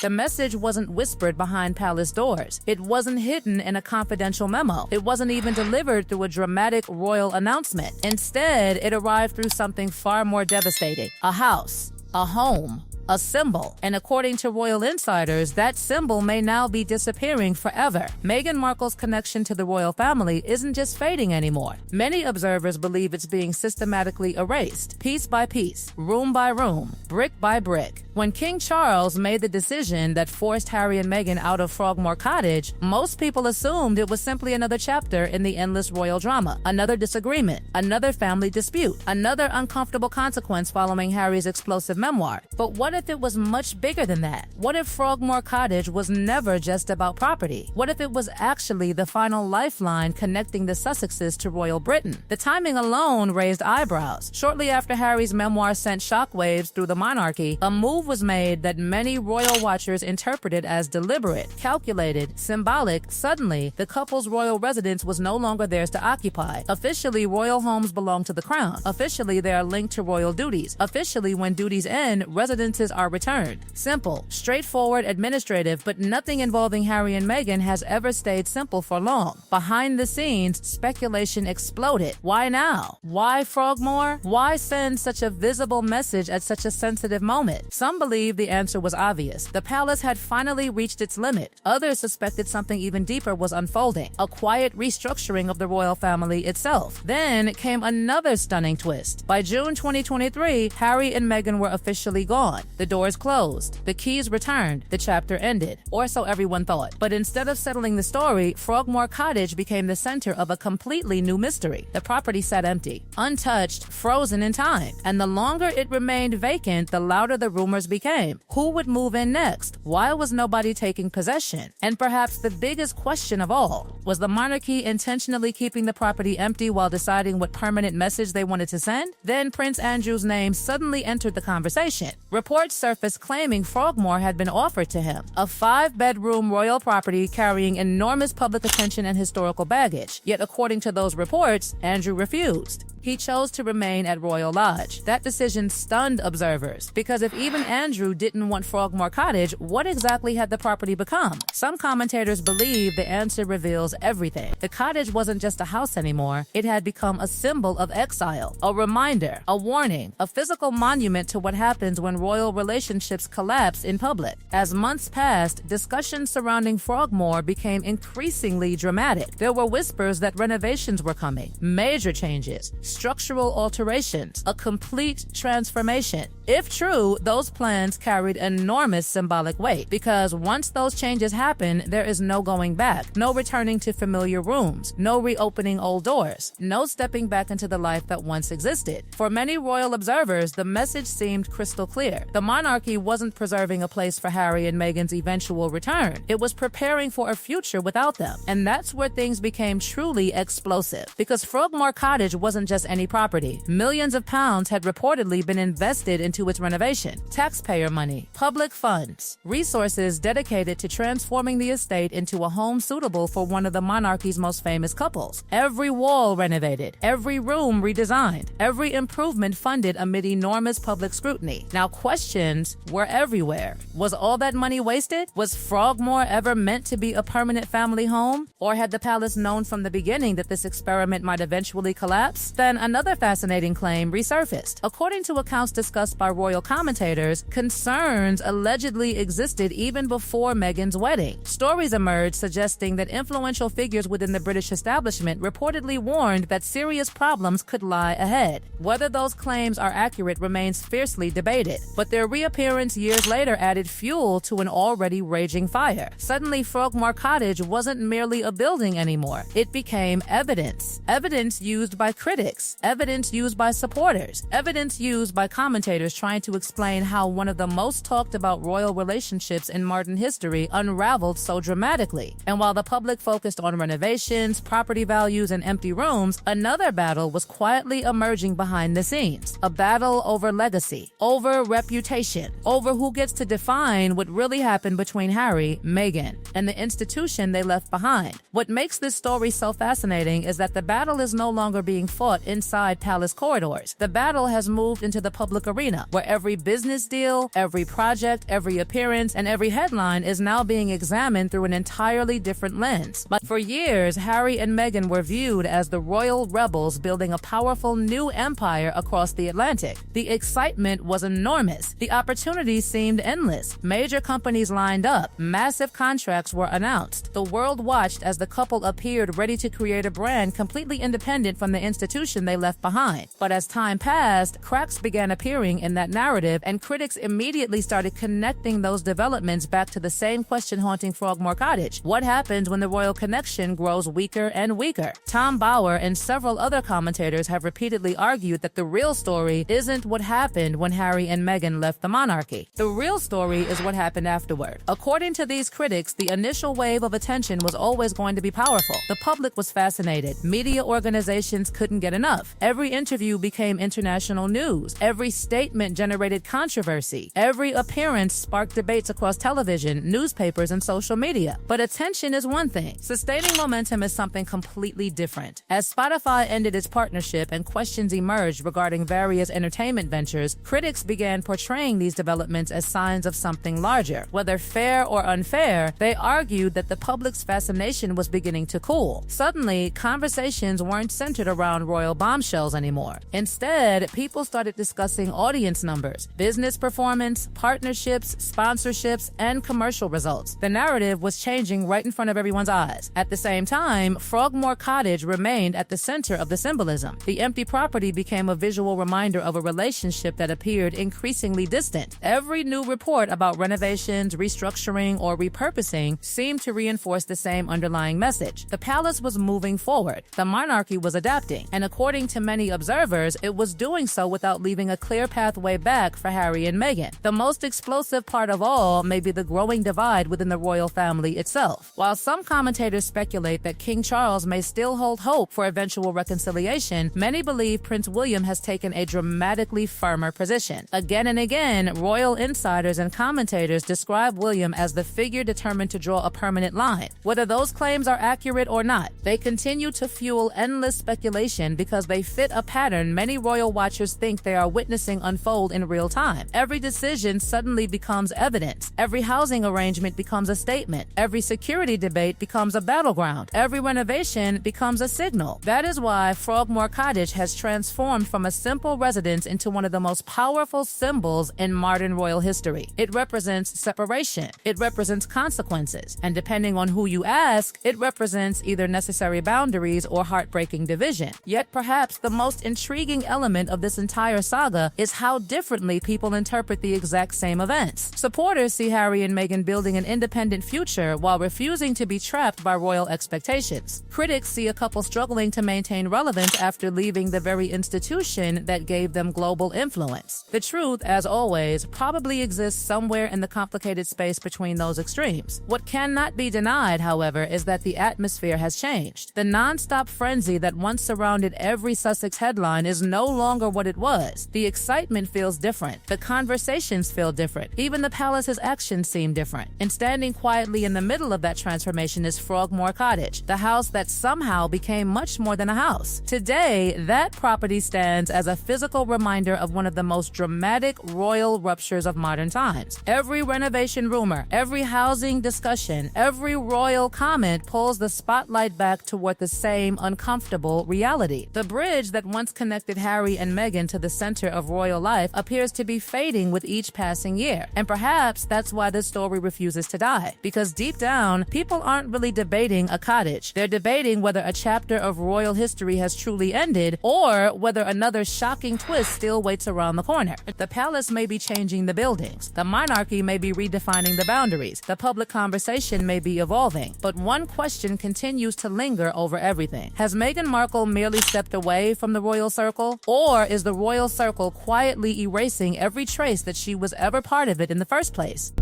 The message wasn't whispered behind palace doors. It wasn't hidden in a confidential memo. It wasn't even delivered through a dramatic royal announcement. Instead, it arrived through something far more devastating: a house, a home, a symbol. And according to royal insiders, that symbol may now be disappearing forever. Meghan Markle's connection to the royal family isn't just fading anymore. Many observers believe it's being systematically erased, piece by piece, room by room, brick by brick. When King Charles made the decision that forced Harry and Meghan out of Frogmore Cottage, most people assumed it was simply another chapter in the endless royal drama, another disagreement, another family dispute, another uncomfortable consequence following Harry's explosive memoir. But what if it was much bigger than that? What if Frogmore Cottage was never just about property? What if it was actually the final lifeline connecting the Sussexes to royal Britain? The timing alone raised eyebrows. Shortly after Harry's memoir sent shockwaves through the monarchy, a move was made that many royal watchers interpreted as deliberate, calculated, symbolic. Suddenly, the couple's royal residence was no longer theirs to occupy. Officially, royal homes belong to the crown. Officially, they are linked to royal duties. Officially, when duties end, residences are returned. Simple, straightforward, administrative, but nothing involving Harry and Meghan has ever stayed simple for long. Behind the scenes, speculation exploded. Why now? Why Frogmore? Why send such a visible message at such a sensitive moment? Some believe the answer was obvious. The palace had finally reached its limit. Others suspected something even deeper was unfolding, a quiet restructuring of the royal family itself. Then came another stunning twist. By June 2023, Harry and Meghan were officially gone. The doors closed, the keys returned, the chapter ended, or so everyone thought. But instead of settling the story, Frogmore Cottage became the center of a completely new mystery. The property sat empty, untouched, frozen in time. And the longer it remained vacant, the louder the rumors became. Who would move in next? Why was nobody taking possession? And perhaps the biggest question of all, was the monarchy intentionally keeping the property empty while deciding what permanent message they wanted to send? Then Prince Andrew's name suddenly entered the conversation. Reports surfaced claiming Frogmore had been offered to him, a 5-bedroom royal property carrying enormous public attention and historical baggage. Yet according to those reports, Andrew refused. He chose to remain at Royal Lodge. That decision stunned observers, because if even Andrew didn't want Frogmore Cottage, what exactly had the property become? Some commentators believe the answer reveals everything. The cottage wasn't just a house anymore. It had become a symbol of exile, a reminder, a warning, a physical monument to what happens when royal relationships collapse in public. As months passed, discussions surrounding Frogmore became increasingly dramatic. There were whispers that renovations were coming, major changes, structural alterations, a complete transformation. If true, those plans carried enormous symbolic weight, because once those changes happen, there is no going back, no returning to familiar rooms, no reopening old doors, no stepping back into the life that once existed. For many royal observers, the message seemed crystal clear. The monarchy wasn't preserving a place for Harry and Meghan's eventual return. It was preparing for a future without them. And that's where things became truly explosive, because Frogmore Cottage wasn't just any property. Millions of pounds had reportedly been invested into its renovation. Taxpayer money, public funds, resources dedicated to transforming the estate into a home suitable for one of the monarchy's most famous couples. Every wall renovated, every room redesigned, every improvement funded amid enormous public scrutiny. Now questions were everywhere. Was all that money wasted? Was Frogmore ever meant to be a permanent family home? Or had the palace known from the beginning that this experiment might eventually collapse? Then another fascinating claim resurfaced. According to accounts discussed by royal commentators, concerns allegedly existed even before Meghan's wedding. Stories emerged suggesting that influential figures within the British establishment reportedly warned that serious problems could lie ahead. Whether those claims are accurate remains fiercely debated, but their reappearance years later added fuel to an already raging fire. Suddenly, Frogmore Cottage wasn't merely a building anymore. It became evidence. Evidence used by critics, evidence used by supporters, evidence used by commentators trying to explain how one of the most talked about royal relationships in modern history unraveled so dramatically. And while the public focused on renovations, property values, and empty rooms, another battle was quietly emerging behind the scenes. A battle over legacy, over reputation, over who gets to define what really happened between Harry, Meghan, and the institution they left behind. What makes this story so fascinating is that the battle is no longer being fought inside palace corridors. The battle has moved into the public arena, where every business deal, every project, every appearance, and every headline is now being examined through an entirely different lens. But for years, Harry and Meghan were viewed as the royal rebels building a powerful new empire across the Atlantic. The excitement was enormous. The opportunities seemed endless. Major companies lined up. Massive contracts were announced. The world watched as the couple appeared ready to create a brand completely independent from the institution they left behind. But as time passed, cracks began appearing in that narrative, and critics immediately started connecting those developments back to the same question haunting Frogmore Cottage. What happens when the royal connection grows weaker and weaker? Tom Bauer and several other commentators have repeatedly argued that the real story isn't what happened when Harry and Meghan left the monarchy. The real story is what happened afterward. According to these critics, the initial wave of attention was always going to be powerful. The public was fascinated. Media organizations couldn't get enough. Every interview became international news. Every statement generated controversy. Every appearance sparked debates across television, newspapers, and social media. But attention is one thing. Sustaining momentum is something completely different. As Spotify ended its partnership and questions emerged regarding various entertainment ventures, critics began portraying these developments as signs of something larger. Whether fair or unfair, they argued that the public's fascination was beginning to cool. Suddenly, conversations weren't centered around royal bombshells anymore. Instead, people started discussing audience numbers, business performance, partnerships, sponsorships, and commercial results. The narrative was changing right in front of everyone's eyes. At the same time, Frogmore Cottage remained at the center of the symbolism. The empty property became a visual reminder of a relationship that appeared increasingly distant. Every new report about renovations, restructuring, or repurposing seemed to reinforce the same underlying message. The palace was moving forward. The monarchy was adapting, and according to many observers, it was doing so without leaving a clear pathway back for Harry and Meghan. The most explosive part of all may be the growing divide within the royal family itself. While some commentators speculate that King Charles may still hold hope for eventual reconciliation, many believe Prince William has taken a dramatically firmer position. Again and again, royal insiders and commentators describe William as the figure determined to draw a permanent line. Whether those claims are accurate or not, they continue to fuel endless speculation because they fit a pattern many royal watchers think they are witnessing unfold in real time. Every decision suddenly becomes evidence. Every housing arrangement becomes a statement. Every security debate becomes a battleground. Every renovation becomes a signal. That is why Frogmore Cottage has transformed from a simple residence into one of the most powerful symbols in modern royal history. It represents separation. It represents consequences. And depending on who you ask, it represents either necessary boundaries or heartbreaking division. Yet perhaps the most intriguing element of this entire saga is how differently people interpret the exact same events. Supporters see Harry and Meghan building an independent future while refusing to be trapped by royal expectations. Critics see a couple struggling to maintain relevance after leaving the very institution that gave them global influence. The truth, as always, probably exists somewhere in the complicated space between those extremes. What cannot be denied, however, is that the atmosphere has changed. The non-stop frenzy that once surrounded every Sussex headline is no longer what it was. The excitement feels different. The conversations feel different. Even the palace's actions seem different. And standing quietly in the middle of that transformation is Frogmore Cottage, the house that somehow became much more than a house. Today, that property stands as a physical reminder of one of the most dramatic royal ruptures of modern times. Every renovation rumor, every housing discussion, every royal comment pulls the spotlight back toward the same uncomfortable reality. The bridge that once connected Harry and Meghan to the center of royal life appears to be fading with each passing year. And perhaps that's why this story refuses to die. Because deep down, people aren't really debating a cottage. They're debating whether a chapter of royal history has truly ended or whether another shocking twist still waits around the corner. The palace may be changing the buildings. The monarchy may be redefining the boundaries. The public conversation may be evolving. But one question continues to linger over everything. Has Meghan Markle merely stepped away from the royal circle? Or is the royal circle quietly erasing every trace that she was ever part of it in the first place?